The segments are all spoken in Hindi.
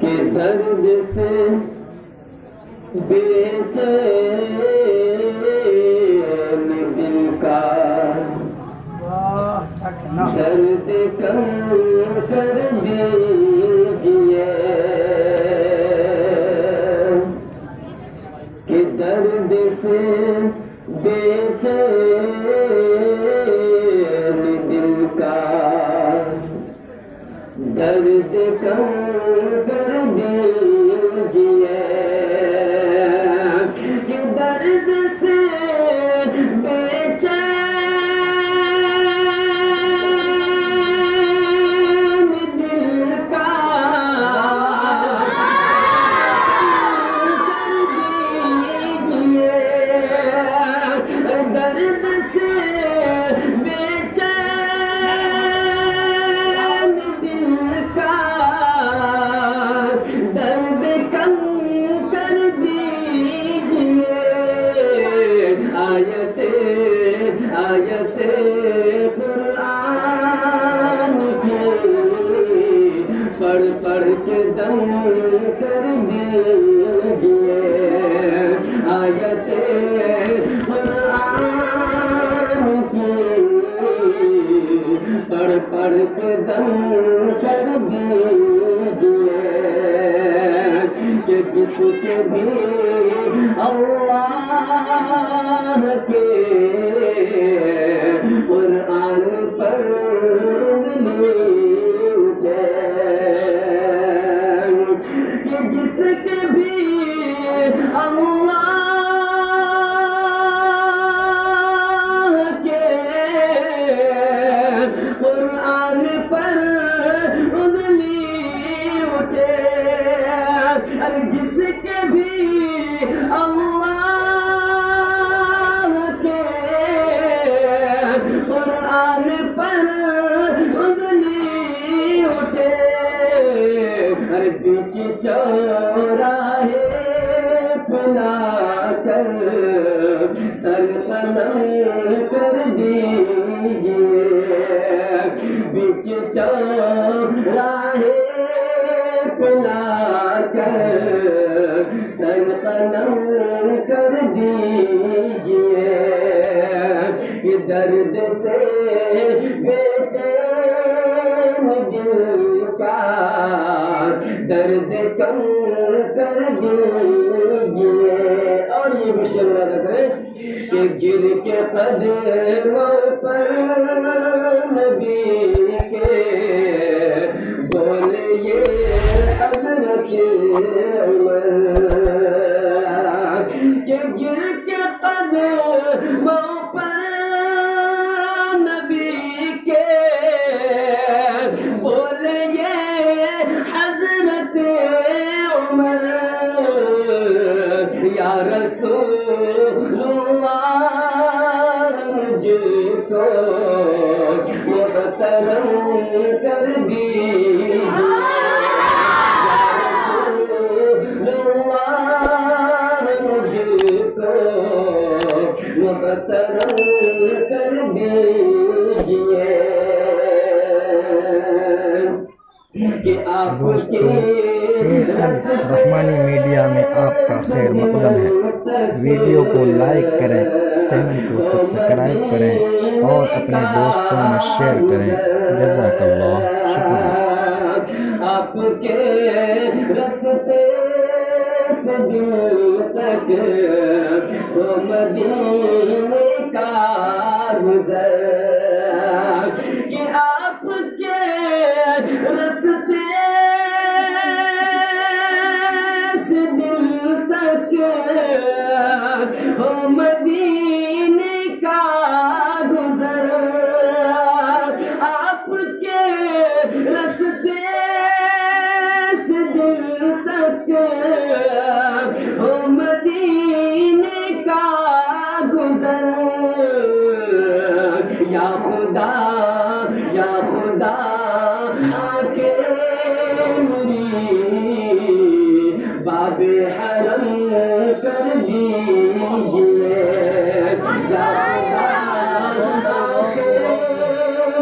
के दर्द से बेचैन दिल का दर्द कम कर दीजिए कि दर्द से बेचैन दिल का दर्द कम कर दीजिए कि दर्द से बेचैन दिल का कर दीजिए दर्द से आयते कुरान की पढ़ पढ़ के दम कर दीजिए आयते कुरान की पढ़ पढ़ के दम कर दीजिए कि जिसके भी अल्लाह के कुरान पर कि जिसके भी अल्लाह के कुरान पर उंगली उठे अरे जिसके भी अल्लाह के कुरान पर उंगली उठे अरे बीच चौराहे पिला कर सर कलम कर दीजिए बीच चौराहे पिला कर सर कलम कर दीजिए ये दर्द से बेचैन दिल का दर्द कम कर दीजिए और ये विषय लगा करें कि गिर के कदमों पर नबी के बोले ये हज़रत उमर के गिर के कदमों पर नबी के बोले ये हज़रत उमर या रसूलुल्लाह मुझको मुहतरम कर दीजिए मुहतरम कर दीजिए कि आपके रहमानी मीडिया में आपका खैर मकदम है। वीडियो को लाइक करें, चैनल को सब्सक्राइब करें और अपने दोस्तों में शेयर करें। जज़ाकल्लाह, शुक्रिया। आपके रस्ते से दिल तक वो मदीने का गुज़र कि आपके रस्ते से दिल तक वो मदीने का गुज़र आपके रस्ते से दिल तक हो मदीने का गुज़र या खुदा आके मेरी बाबे हरम कर दीजिए या खुदा आके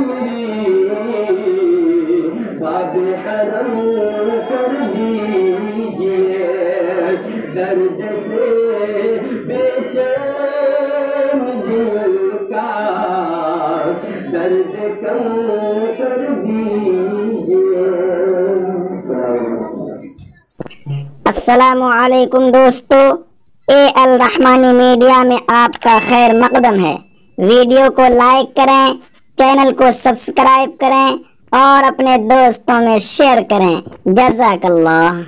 मेरी बाबे हरम कर दीजिए। दर्द से बेचैन दिल का दर्द कम कर दीजिए। अस्सलामु अलैकुम दोस्तों, अल रहमानी मीडिया में आपका खैर मकदम है। वीडियो को लाइक करें, चैनल को सब्सक्राइब करें और अपने दोस्तों में शेयर करें। जज़ाकल्लाह।